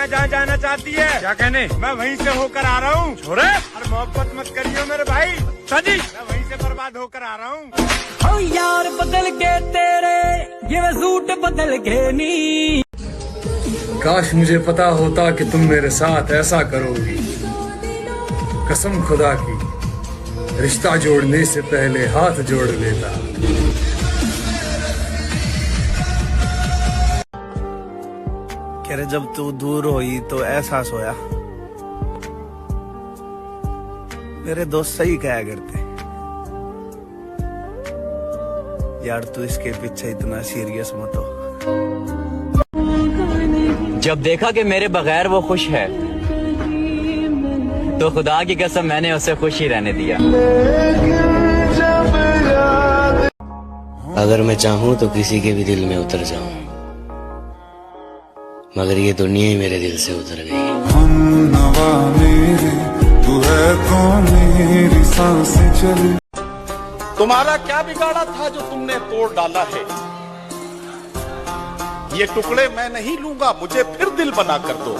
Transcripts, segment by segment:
जहाँ जाना चाहती है। क्या कहने? मैं वहीं से होकर आ रहा हूँ। छोरे, अरे मोहब्बत मत करियो मेरे भाई। जी, मैं वहीं से बर्बाद होकर आ रहा हूँ। ओ यार बदल के तेरे ये सूट बदल के नी। काश मुझे पता होता कि तुम मेरे साथ ऐसा करोगी। कसम खुदा की, रिश्ता जोड़ने से पहले हाथ जोड़ लेता। कह रहे जब तू दूर हुई तो एहसास होया। मेरे दोस्त सही कहा करते यार, तू इसके पीछे इतना सीरियस मत हो। जब देखा कि मेरे बगैर वो खुश है तो खुदा की कसम मैंने उसे खुश ही रहने दिया। अगर मैं चाहूं तो किसी के भी दिल में उतर जाऊं, मगर ये दुनिया ही मेरे दिल से उतर गई। हम नवा मेरे, तू है कौन मेरी सांसें चली। तुम्हारा क्या बिगाड़ा था जो तुमने तोड़ डाला है? ये टुकड़े मैं नहीं लूंगा, मुझे फिर दिल बना कर दो।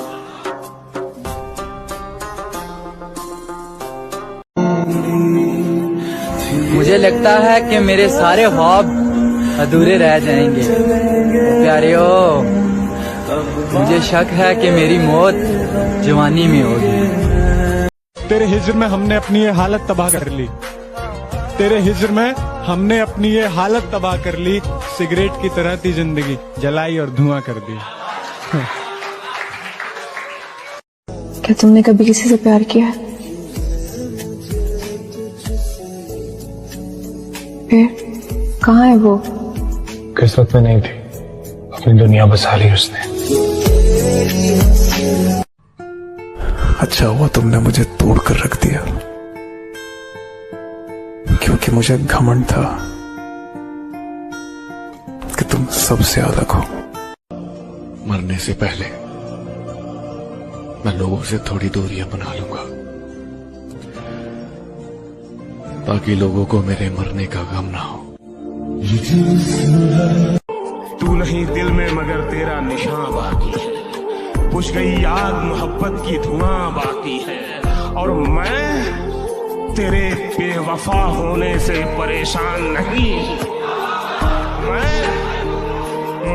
मुझे लगता है कि मेरे सारे ख्वाब अधूरे रह जाएंगे। प्यारियो, मुझे शक है कि मेरी मौत जवानी में होगी। तेरे हिज्र में हमने अपनी ये हालत तबाह कर ली। तेरे हिज्र में हमने अपनी ये हालत तबाह कर ली। सिगरेट की तरह थी जिंदगी, जलाई और धुआं कर दी। क्या तुमने कभी किसी से प्यार किया? फिर कहाँ है वो? किस्मत में नहीं थी, अपनी दुनिया बसा ली उसने। अच्छा हुआ तुमने मुझे तोड़ कर रख दिया, क्योंकि मुझे घमंड था कि तुम सबसे अलग हो। मरने से पहले मैं लोगों से थोड़ी दूरियां बना लूंगा, ताकि लोगों को मेरे मरने का गम ना हो। तू नहीं दिल में मगर तेरा निशान बाकी है। बुझ गई याद मोहब्बत की धुआं बाकी है। और मैं तेरे बेवफा होने से परेशान नहीं।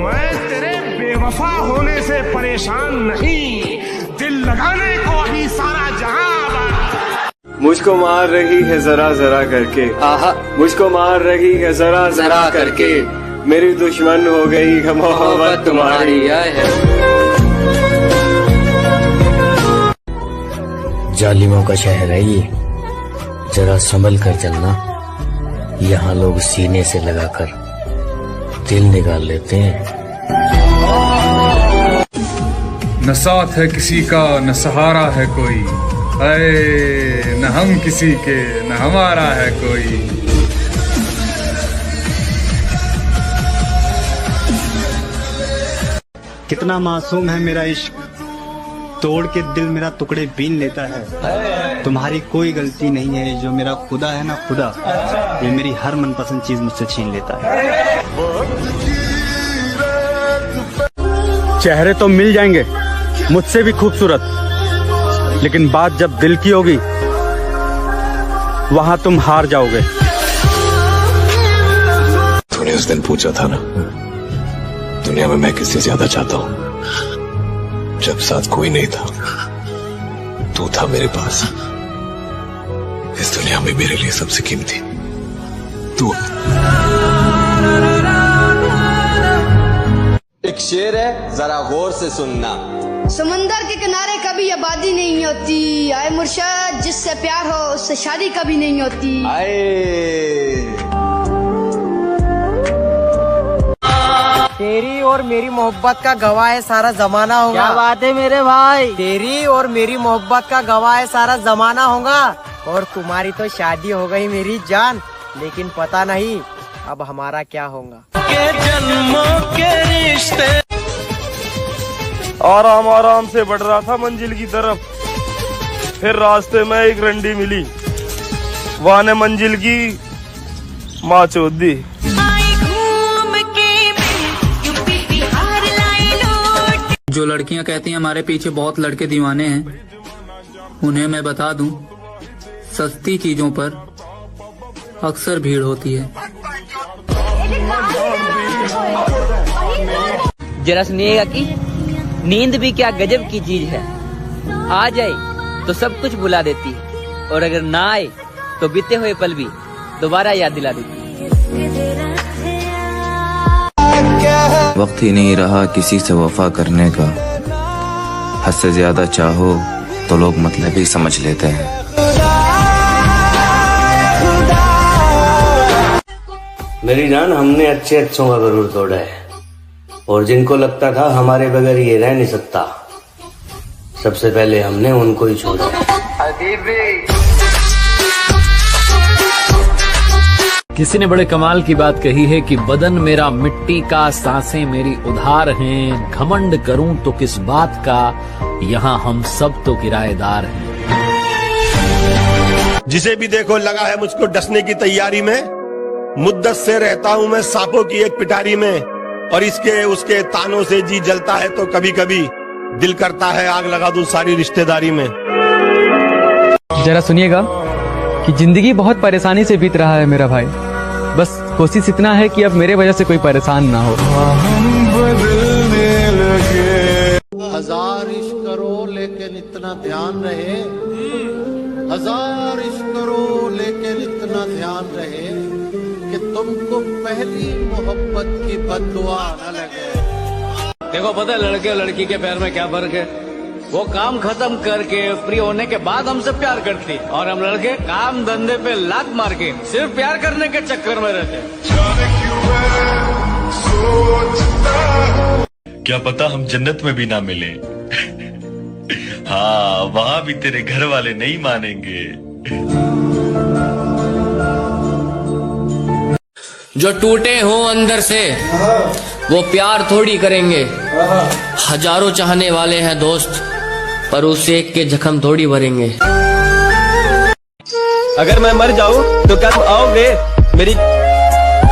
मैं तेरे बेवफा होने से परेशान नहीं। दिल लगाने को अभी सारा जहां मुझको मार रही है जरा जरा करके, आहा मुझको मार रही है जरा जरा करके। मेरी दुश्मन हो गई है मोहब्बत तुम्हारी। जालिमों का शहर है ये, जरा संभल कर चलना। यहाँ लोग सीने से लगाकर दिल निकाल लेते हैं। न साथ है किसी का, न सहारा है कोई। अरे न हम किसी के, न हमारा है कोई। कितना मासूम है मेरा इश्क, तोड़ के दिल मेरा टुकड़े बीन लेता है। तुम्हारी कोई गलती नहीं है, जो मेरा खुदा है ना खुदा, ये मेरी हर मनपसंद चीज मुझसे छीन लेता है। चेहरे तो मिल जाएंगे मुझसे भी खूबसूरत, लेकिन बात जब दिल की होगी वहां तुम हार जाओगे। तूने उस दिन पूछा था ना, दुनिया में मैं किससे ज्यादा चाहता हूँ? जब साथ कोई नहीं था, तू था मेरे पास। इस दुनिया में मेरे लिए सबसे कीमती तू। एक शेर है, जरा गौर से सुनना। समंदर के किनारे कभी आबादी नहीं होती। आए मुर्शद, जिससे प्यार हो उससे शादी कभी नहीं होती। तेरी और मेरी मोहब्बत का गवाह है सारा जमाना होगा। क्या बात है मेरे भाई, तेरी और मेरी मोहब्बत का गवाह है सारा जमाना होगा। और तुम्हारी तो शादी हो गई मेरी जान, लेकिन पता नहीं अब हमारा क्या होगा। के जन्मों के रिश्ते। आराम आराम से बढ़ रहा था मंजिल की तरफ, फिर रास्ते में एक रंडी मिली। वहां ने मंजिल की माँ चोद दी। जो लड़कियां कहती हैं हमारे पीछे बहुत लड़के दीवाने हैं, उन्हें मैं बता दूं, सस्ती चीजों पर अक्सर भीड़ होती है। जरा सुनिएगा कि नींद भी क्या गजब की चीज है। आ जाए तो सब कुछ भुला देती है, और अगर ना आए तो बीते हुए पल भी दोबारा याद दिला देती है। वक्त ही नहीं रहा किसी से वफा करने का, हद से ज्यादा चाहो तो लोग मतलब ही समझ लेते हैं। मेरी जान, हमने अच्छे अच्छों का गरूर तोड़ा है, और जिनको लगता था हमारे बगैर ये रह नहीं सकता, सबसे पहले हमने उनको ही छोड़ा। किसी ने बड़े कमाल की बात कही है कि बदन मेरा मिट्टी का, सांसें मेरी उधार हैं, घमंड करूं तो किस बात का, यहाँ हम सब तो किराएदार हैं। जिसे भी देखो लगा है मुझको डसने की तैयारी में, मुद्दत से रहता हूँ मैं सांपों की एक पिटारी में, और इसके उसके तानों से जी जलता है तो कभी कभी दिल करता है आग लगा दूं सारी रिश्तेदारी में। जरा सुनिएगा कि जिंदगी बहुत परेशानी से बीत रहा है मेरा भाई, बस कोशिश इतना है कि अब मेरे वजह से कोई परेशान ना हो। हजार इश्क करो लेकिन इतना ध्यान रहे, हजार इश्क करो लेकिन इतना ध्यान रहे कि तुमको पहली मोहब्बत की बद्दुआ न लगे। देखो पता है लड़के और लड़की के प्यार में क्या फर्क है? वो काम खत्म करके फ्री होने के बाद हमसे प्यार करती, और हम लड़के काम धंधे पे लात मार के सिर्फ प्यार करने के चक्कर में रहते। क्या पता हम जन्नत में भी ना मिले। हाँ, वहाँ भी तेरे घर वाले नहीं मानेंगे। जो टूटे हो अंदर से वो प्यार थोड़ी करेंगे। हजारों चाहने वाले हैं दोस्त, पर उस एक के जख्म थोड़ी भरेंगे। अगर मैं मर जाऊं तो क्या तुम आओगे मेरी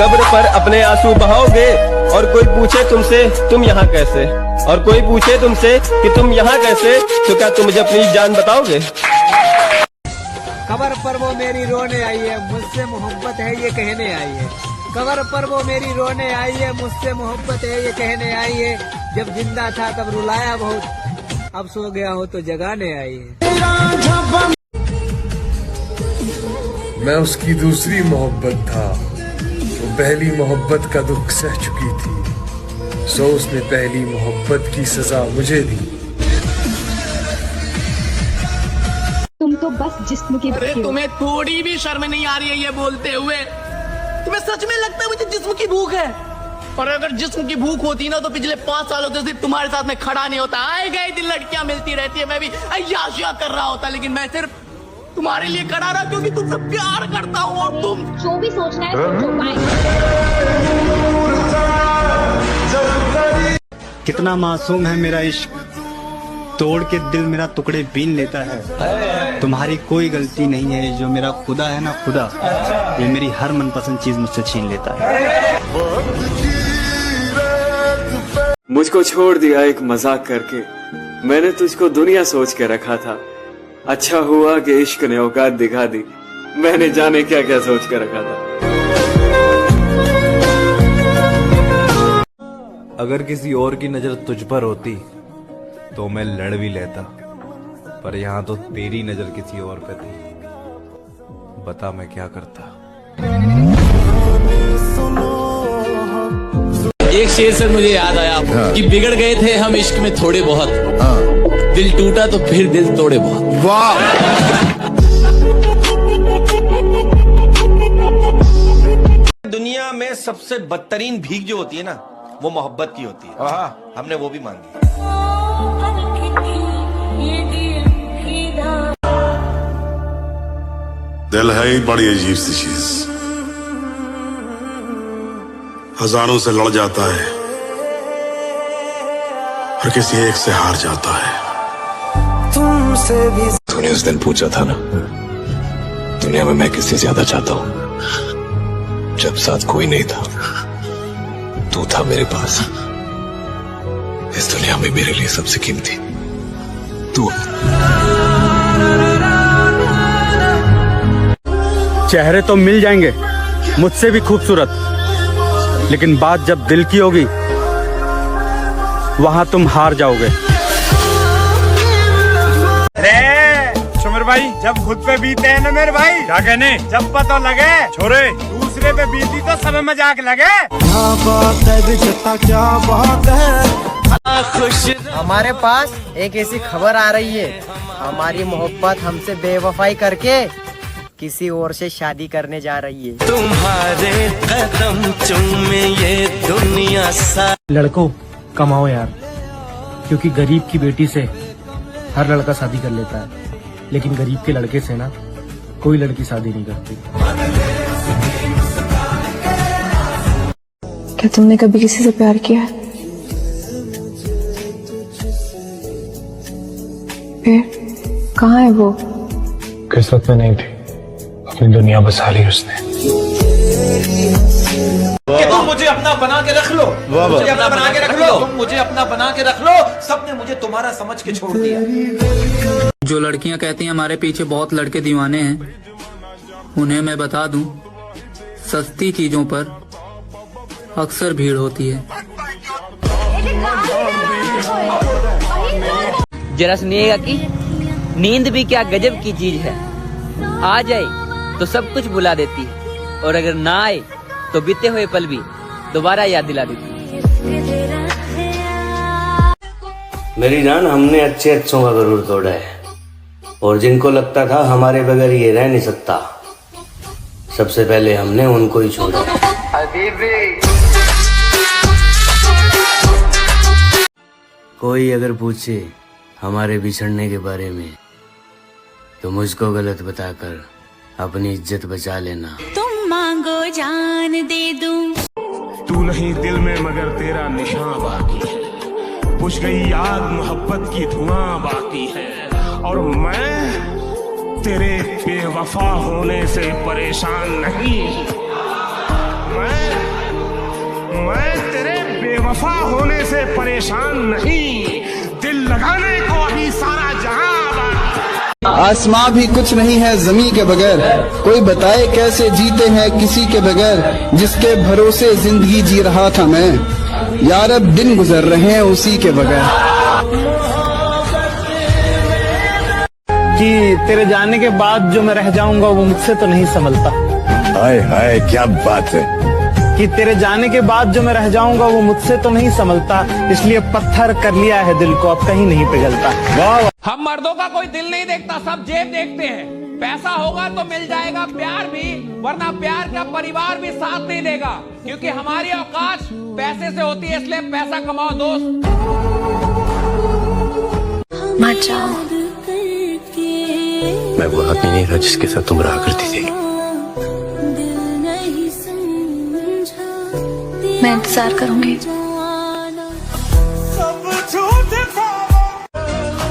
कब्र पर अपने आंसू बहाओगे? और कोई पूछे तुमसे तुम यहाँ कैसे, और कोई पूछे तुमसे कि तुम यहाँ कैसे, तो क्या तुम मुझे अपनी जान बताओगे? कबर पर वो मेरी रोने आई है, मुझसे मोहब्बत है ये कहने आई है। कबर पर वो मेरी रोने आई है, मुझसे मोहब्बत है ये कहने आई है। जब जिंदा था तब रुलाया बहुत, अब सो गया हो तो जगाने आई है। मैं उसकी दूसरी मोहब्बत था, वो पहली मोहब्बत का दुख सह चुकी थी, सो उसने पहली मोहब्बत की सजा मुझे दी। तुम तो बस जिस्म की अरे तुम्हें थोड़ी भी शर्म नहीं आ रही है ये बोलते हुए? तुम्हें सच में लगता है मुझे जिस्म की भूख है? और अगर जिस्म की भूख होती ना तो पिछले 5 सालों से सिर्फ तुम्हारे साथ में खड़ा नहीं होता। आए गए दिन लड़कियां मिलती रहती है, मैं भी अय्याशियां कर रहा होता, लेकिन मैं सिर्फ तुम्हारे लिए खड़ा रहा क्योंकि तुमसे प्यार करता हूँ। और तुम जो भी सोचना है सोचो, बाय। कितना मासूम है मेरा इश्क, तोड़ के दिल मेरा टुकड़े बीन लेता है। तुम्हारी कोई गलती नहीं है, जो मेरा खुदा है ना खुदा, ये मेरी हर मनपसंद चीज मुझसे छीन लेता है। मुझको छोड़ दिया एक मजाक करके, मैंने तुझको दुनिया सोच के रखा था। अच्छा हुआ कि इश्क ने औकात दिखा दी, मैंने जाने क्या क्या सोच के रखा था। अगर किसी और की नजर तुझ पर होती तो मैं लड़ भी लेता, पर यहाँ तो तेरी नजर किसी और पे थी, बता मैं क्या करता। एक शेर से मुझे याद आया कि बिगड़ गए थे हम इश्क में थोड़े बहुत, दिल टूटा तो फिर दिल तोड़े बहुत। वाह! दुनिया में सबसे बदतरीन भीख जो होती है ना, वो मोहब्बत की होती है। हमने वो भी मांगी। दिल है ही बड़ी अजीब सी चीज, हजारों से लड़ जाता है और किसी एक से हार जाता है। तूने उस दिन पूछा था ना, दुनिया में मैं किससे ज्यादा चाहता हूं, जब साथ कोई नहीं था तू था मेरे पास, इस दुनिया में मेरे लिए सबसे कीमती तू। चेहरे तो मिल जाएंगे मुझसे भी खूबसूरत, लेकिन बात जब दिल की होगी वहां तुम हार जाओगे। सुमर भाई, जब खुद पे बीते हैं ना मेरे भाई, क्या कहने, जब पता लगे छोरे दूसरे पे बीती तो सब मजाक लगे। क्या बात है बेटा, क्या बात है। हमारे पास एक ऐसी खबर आ रही है, हमारी मोहब्बत हमसे बेवफाई करके किसी और से शादी करने जा रही है। तुम्हारे कदम चूमे ये दुनिया सा। लड़कों कमाओ यार, क्योंकि गरीब की बेटी से हर लड़का शादी कर लेता है, लेकिन गरीब के लड़के से ना कोई लड़की शादी नहीं करती। क्या तुमने कभी किसी से प्यार किया है? फिर कहाँ है वो? किस्मत में नहीं थी, अपनी दुनिया बसा ली उसने। कि तुम मुझे अपना बना के रख लो, मुझे अपना बना के रख लो, तुम मुझे अपना बना के रख लो। सबने मुझे तुम्हारा समझ के छोड़ दिया। जो लड़कियां कहती हैं हमारे पीछे बहुत लड़के दीवाने हैं, उन्हें मैं बता दूं, सस्ती चीजों पर अक्सर भीड़ होती है। जरा सुनिएगा कि नींद भी क्या गजब की चीज है, आ जाए तो सब कुछ भुला देती है, और अगर ना आए तो बीते हुए पल भी दोबारा याद दिला देती है। मेरी जान, हमने अच्छे अच्छों का गरूर तोड़ा है, और जिनको लगता था हमारे बगैर ये रह नहीं सकता, सबसे पहले हमने उनको ही छोड़ा। कोई अगर पूछे हमारे बिछड़ने के बारे में तो मुझको गलत बताकर अपनी इज्जत बचा लेना। तुम मांगो जान दे दूं। तू नहीं दिल में मगर तेरा निशान बाकी है, बुझ गई आग मोहब्बत की धुआं बाकी है, और मैं तेरे बेवफा होने से परेशान नहीं। मैं तेरे बेवफा होने से परेशान नहीं, दिल लगाने को अभी सारा जहां बाकी। आसमां भी कुछ नहीं है ज़मीं के बगैर, कोई बताए कैसे जीते हैं किसी के बगैर, जिसके भरोसे जिंदगी जी रहा था मैं, यार अब दिन गुजर रहे हैं उसी के बगैर। कि तेरे जाने के बाद जो मैं रह जाऊंगा वो मुझसे तो नहीं संभलता। हाय हाय क्या बात है। कि तेरे जाने के बाद जो मैं रह जाऊंगा वो मुझसे तो नहीं संभलता, इसलिए पत्थर कर लिया है दिल को, अब कहीं नहीं पिघलता। वाह। हम मर्दों का कोई दिल नहीं देखता, सब जेब देखते हैं। पैसा होगा तो मिल जाएगा प्यार भी, वरना प्यार का परिवार भी साथ नहीं देगा, क्योंकि हमारी औकात पैसे से होती है, इसलिए पैसा कमाओ दोस्त। मत जाओ। मैं वो आदमी नहीं था जिसके साथ तुम रहा करती थी। मैं इंतजार करूंगी।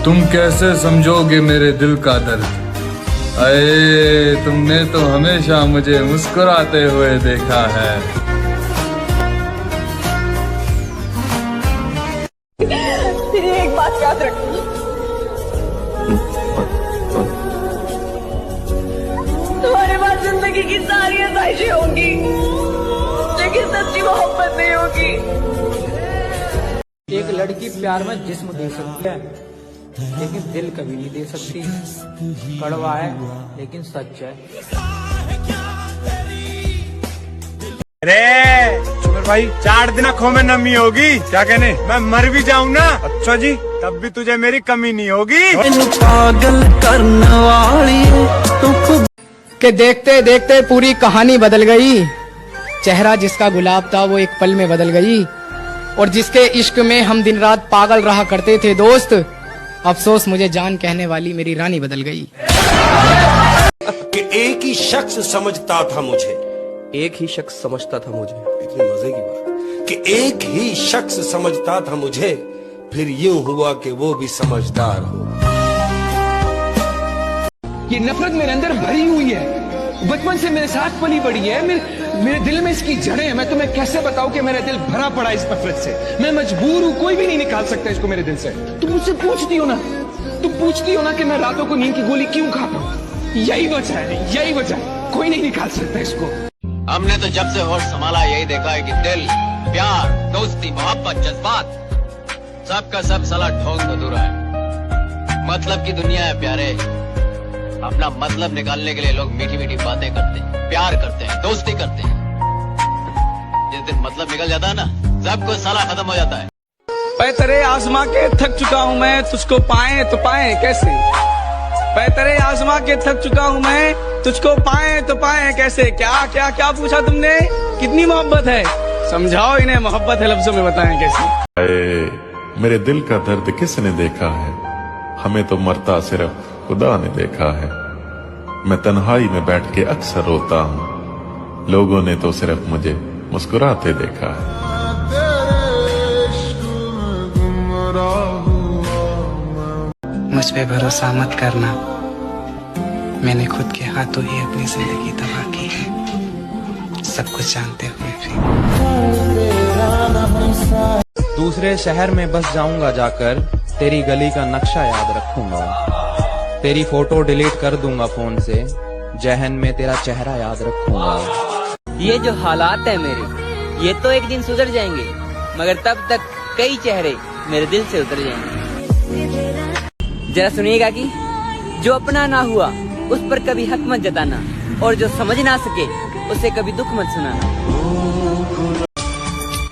तुम कैसे समझोगे मेरे दिल का दर्द, अये तुमने तो हमेशा मुझे मुस्कुराते हुए देखा है। तेरी एक बात याद रखना, तुम्हारे पास जिंदगी की सारी आसाइशें होंगी, लेकिन सच्ची मोहब्बत नहीं होगी। एक लड़की प्यार में जिस्म दे सकती है, लेकिन दिल कभी नहीं दे सकती। कड़वा है लेकिन सच है। अरे सुमर भाई, 4 दिन आँखों में नमी होगी, क्या कहने, मैं मर भी जाऊं ना, अच्छा जी, तब भी तुझे मेरी कमी नहीं होगी। पागल करने वाली के देखते देखते पूरी कहानी बदल गई। चेहरा जिसका गुलाब था वो एक पल में बदल गई, और जिसके इश्क में हम दिन रात पागल रहा करते थे दोस्त, अफसोस मुझे जान कहने वाली मेरी रानी बदल गई। कि एक ही शख्स समझता था मुझे, एक ही शख्स समझता था मुझे, इतनी मजे की बात, कि एक ही शख्स समझता था मुझे, फिर यूं हुआ कि वो भी समझदार हो। ये नफरत मेरे अंदर भरी हुई है, बचपन से मेरे साथ पली बड़ी है, मेरे दिल में इसकी जड़ें हैं। मैं तुम्हें कैसे बताऊं कि मेरा दिल भरा पड़ा इस नफरत से। मैं मजबूर हूं, कोई भी नहीं निकाल सकता इसको मेरे दिल से। तुम मुझसे पूछती हो ना कि मैं रातों को नींद की गोली क्यों खाता हूं। यही वजह है, यही वजह है। कोई नहीं निकाल सकता इसको। हमने तो जब से होश संभाला यही देखा है कि दिल, प्यार, दोस्ती, मोहब्बत, जज्बात सबका सब साला ढोंग अधूरा है। मतलब की दुनिया है प्यारे। अपना मतलब निकालने के लिए लोग मीठी मीठी बातें करते हैं, प्यार करते हैं, दोस्ती करते हैं। जिस दिन मतलब निकल जाता है ना, सब कुछ साला खत्म हो जाता है। पैतरे आजमा के थक चुका हूँ मैं, तुझको पाए तो पाए कैसे। पैतरे आजमा के थक चुका हूँ मैं, तुझको पाए तो पाए कैसे। क्या क्या क्या पूछा तुमने, कितनी मोहब्बत है, समझाओ इन्हें मोहब्बत है लफ्जों में बताएं कैसे। मेरे दिल का दर्द किसने देखा है, हमें तो मरता सिर्फ खुदा ने देखा है। मैं तन्हाई में बैठ के अक्सर रोता हूँ, लोगों ने तो सिर्फ मुझे मुस्कुराते देखा है। मुझ पे भरोसा मत करना, मैंने खुद के हाथों ही अपनी जिंदगी तबाह की है, सब कुछ जानते हुए भी। दूसरे शहर में बस जाऊंगा जाकर, तेरी गली का नक्शा याद रखूंगा। तेरी फोटो डिलीट कर दूंगा फोन से, जहन में तेरा चेहरा याद रखूंगा। ये जो हालात है मेरे, ये तो एक दिन सुधर जाएंगे, मगर तब तक कई चेहरे मेरे दिल से उतर जाएंगे। जरा सुनिएगा कि जो अपना ना हुआ उस पर कभी हक मत जताना, और जो समझ ना सके उसे कभी दुख मत सुनाना।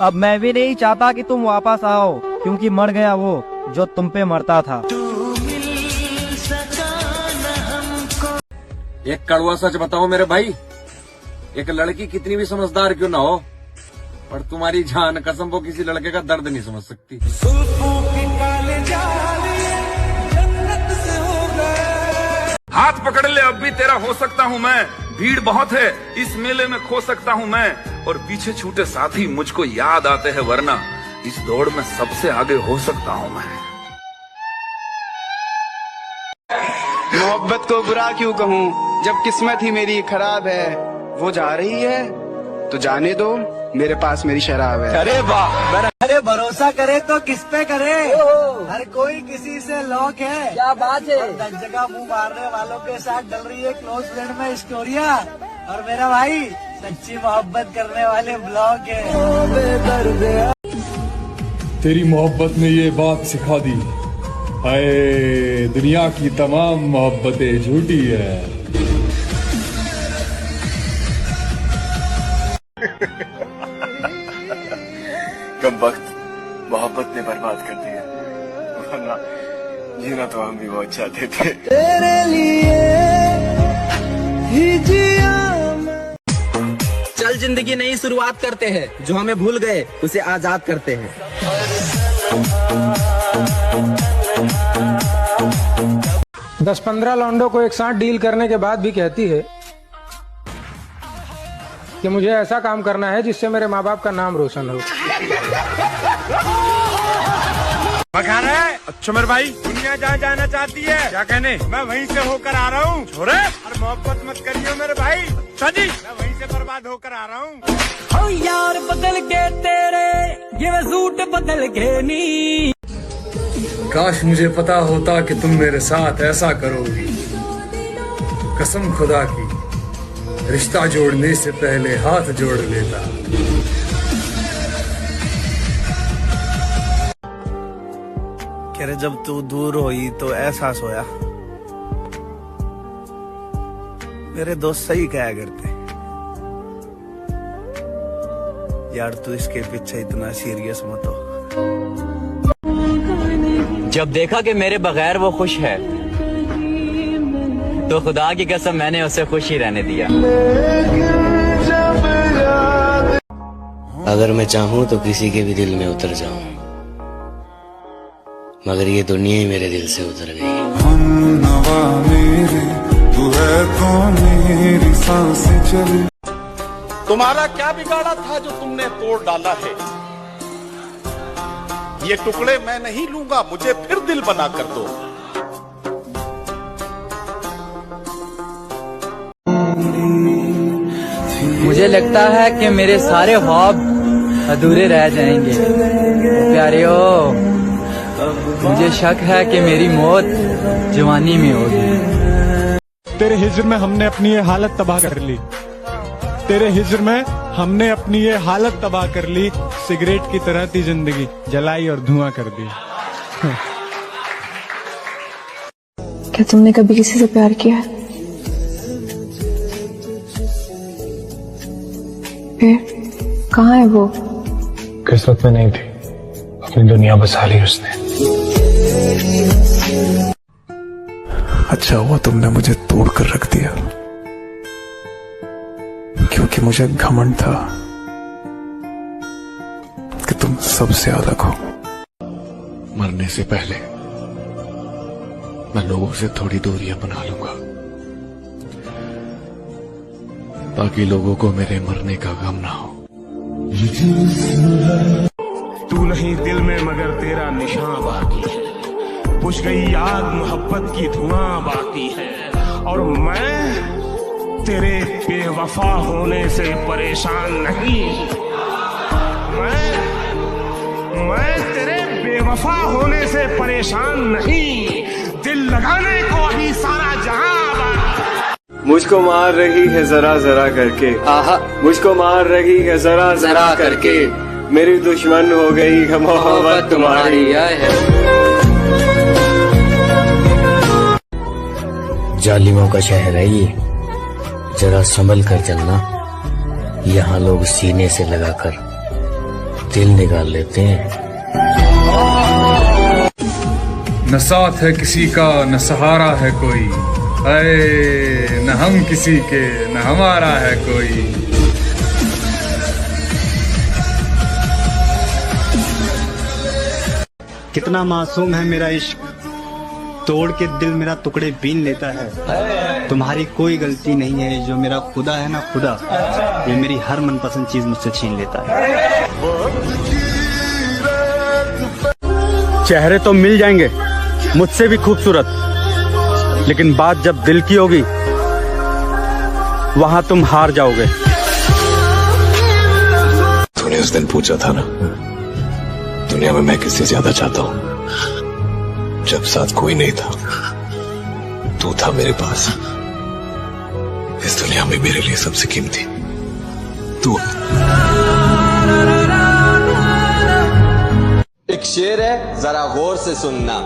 अब मैं भी नहीं चाहता कि तुम वापस आओ, क्योंकि मर गया वो जो तुम पे मरता था। एक कड़वा सच बताओ मेरे भाई, एक लड़की कितनी भी समझदार क्यों ना हो, पर तुम्हारी जान कसम वो किसी लड़के का दर्द नहीं समझ सकती। हाथ पकड़ ले, अब भी तेरा हो सकता हूँ मैं। भीड़ बहुत है, इस मेले में खो सकता हूँ मैं, और पीछे छूटे साथी मुझको याद आते हैं, वरना इस दौड़ में सबसे आगे हो सकता हूँ मैं। मोहब्बत को बुरा क्यों कहूँ, जब किस्मत ही मेरी खराब है। वो जा रही है तो जाने दो, मेरे पास मेरी शराब है। अरे वाह, अरे भरोसा करे तो किस पे करे, हर कोई किसी से लॉक है। क्या बात है। 10 जगह मुंह मारने वालों के साथ डल रही है क्लोज फ्रेंड में स्टोरिया, और मेरा भाई सच्ची मोहब्बत करने वाले ब्लॉग है। तेरी मोहब्बत ने ये बात सिखा दी, हाय दुनिया की तमाम मोहब्बतें झूठी है। कम वक्त मोहब्बत ने बर्बाद कर दिया, वरना जीना तो हम भी बहुत चाहते थे। तेरे लिए ही जिया। चल जिंदगी नई शुरुआत करते हैं, जो हमें भूल गए उसे आजाद करते हैं। 10-15 लौंडों को एक साथ डील करने के बाद भी कहती है कि मुझे ऐसा काम करना है जिससे मेरे माँ बाप का नाम रोशन हो। बखाना है? अच्छा मेरे भाई, दुनिया जहाँ जाना चाहती है, क्या कहने, मैं वहीं से होकर आ रहा हूँ। छोरे, और मोहब्बत मत करियो मेरे भाई। अच्छा जी, मैं वहीं से बर्बाद होकर आ रहा हूँ। ओ यार बदल के तेरे ये सूट बदल के नी। काश मुझे पता होता कि तुम मेरे साथ ऐसा करोगी, कसम खुदा की रिश्ता जोड़ने से पहले हाथ जोड़ लेता। कह रहे जब तू दूर हुई तो एहसास होया, मेरे दोस्त सही कहा करते यार, तू इसके पीछे इतना सीरियस मत हो। जब देखा कि मेरे बगैर वो खुश है, तो खुदा की कसम मैंने उसे खुश ही रहने दिया। अगर मैं चाहूँ तो किसी के भी दिल में उतर जाऊं, मगर ये दुनिया ही मेरे दिल से उतर गई। हम नवा मेरे, तू है कौन मेरी सांसें चले। तुम्हारा क्या बिगाड़ा था जो तुमने तोड़ डाला है। ये टुकड़े मैं नहीं लूंगा, मुझे फिर दिल बना कर दो। मुझे लगता है कि मेरे सारे ख्वाब अधूरे रह जाएंगे। प्यारियो, मुझे शक है कि मेरी मौत जवानी में होगी। तेरे हिज्र में हमने अपनी ये हालत तबाह कर ली। तेरे हिज्र में हमने अपनी ये हालत तबाह कर ली। सिगरेट की तरह थी जिंदगी, जलाई और धुआं कर दी। क्या तुमने कभी किसी से प्यार किया है? फिर कहाँ है वो? किस्मत में नहीं थी, अपनी दुनिया बसा ली उसने। अच्छा हुआ तुमने मुझे तोड़ कर रख दिया, क्योंकि मुझे घमंड था कि तुम सबसे अलग हो। मरने से पहले मैं लोगों से थोड़ी दूरियां बना लूंगा, ताकि लोगों को मेरे मरने का गम ना हो। तू नहीं दिल में मगर तेरा निशान बाकी है। बुझ गई आग मोहब्बत की धुआं बाकी है। और मैं तेरे बेवफा होने से परेशान नहीं। मैं तेरे बेवफा होने से परेशान नहीं। दिल लगाने को अभी सारा जहां मुझको मार रही है जरा जरा करके, आहा मुझको मार रही है जरा जरा करके। मेरी दुश्मन हो गई है मोहब्बत तुम्हारी। जालिमों का शहर है ये, जरा संभल कर चलना। यहाँ लोग सीने से लगाकर दिल निकाल लेते हैं। न साथ है किसी का न सहारा है कोई, अरे न हम किसी के न हमारा है कोई। कितना मासूम है मेरा इश्क, तोड़ के दिल मेरा टुकड़े बीन लेता है। तुम्हारी कोई गलती नहीं है, जो मेरा खुदा है ना खुदा, ये मेरी हर मनपसंद चीज मुझसे छीन लेता है। चेहरे तो मिल जाएंगे मुझसे भी खूबसूरत, लेकिन बात जब दिल की होगी वहां तुम हार जाओगे। तूने उस दिन पूछा था ना, दुनिया में मैं किससे ज्यादा चाहता हूं, जब साथ कोई नहीं था तू था मेरे पास। इस दुनिया में मेरे लिए सबसे कीमती तू। एक शेर है, जरा गौर से सुनना।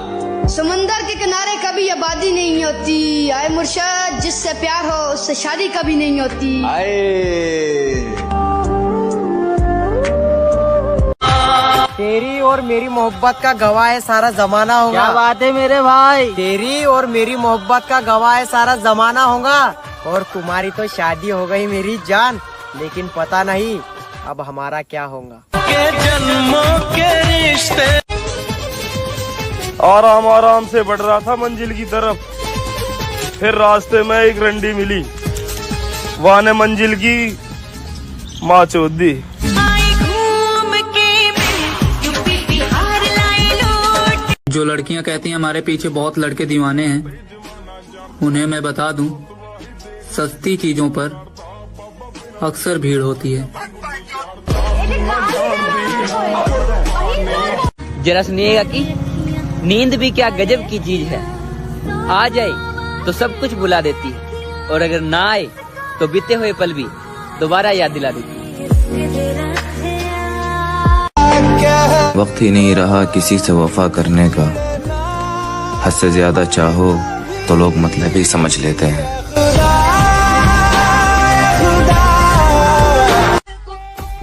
समंदर के किनारे कभी आबादी नहीं होती, आए मुर्शद जिससे प्यार हो उससे शादी कभी नहीं होती। तेरी और मेरी मोहब्बत का गवाह है सारा जमाना होगा। क्या बात है मेरे भाई। तेरी और मेरी मोहब्बत का गवाह है सारा जमाना होगा। और तुम्हारी तो शादी हो गई मेरी जान, लेकिन पता नहीं अब हमारा क्या होगा। के जन्मों के रिश्ते। आराम आराम से बढ़ रहा था मंजिल की तरफ, फिर रास्ते में एक रंडी मिली, वहां ने मंजिल की माँ चोद दी। जो लड़कियां कहती हैं हमारे पीछे बहुत लड़के दीवाने हैं, उन्हें मैं बता दूं, सस्ती चीजों पर अक्सर भीड़ होती है। जरा सुनिएगा कि नींद भी क्या गजब की चीज है। आ जाए तो सब कुछ भुला देती है, और अगर ना आए तो बीते हुए पल भी दोबारा याद दिला देती है। वक्त ही नहीं रहा किसी से वफा करने का, हद से ज्यादा चाहो तो लोग मतलब ही समझ लेते हैं।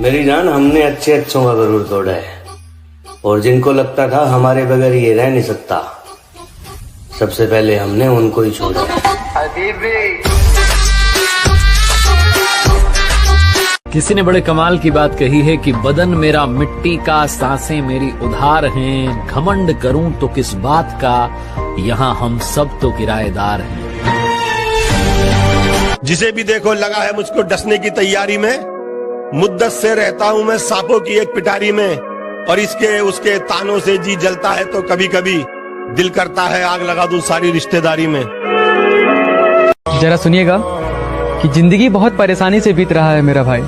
मेरी जान, हमने अच्छे अच्छों का गरूर तोड़ा है, और जिनको लगता था हमारे बगैर ये रह नहीं सकता, सबसे पहले हमने उनको ही छोड़ा। किसी ने बड़े कमाल की बात कही है कि बदन मेरा मिट्टी का, सांसें मेरी उधार हैं, घमंड करूं तो किस बात का, यहाँ हम सब तो किराएदार हैं। जिसे भी देखो लगा है मुझको डसने की तैयारी में, मुद्दत से रहता हूं मैं सांपों की एक पिटारी में, और इसके उसके तानों से जी जलता है तो कभी कभी दिल करता है आग लगा दूं सारी रिश्तेदारी में। जरा सुनिएगा, कि जिंदगी बहुत परेशानी से बीत रहा है मेरा भाई।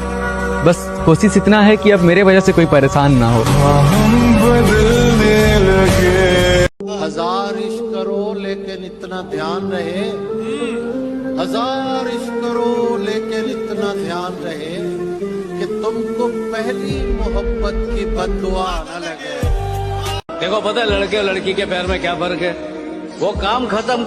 बस कोशिश इतना है कि अब मेरे वजह से कोई परेशान ना हो। हजार इश्क करो लेकिन इतना ध्यान रहे, हजार इश्क करो लेकिन इतना ध्यान रहे कि तुमको पहली मोहब्बत की बद्दुआ न लगे। देखो पता है लड़के और लड़की के प्यार में क्या फर्क है? वो काम खत्म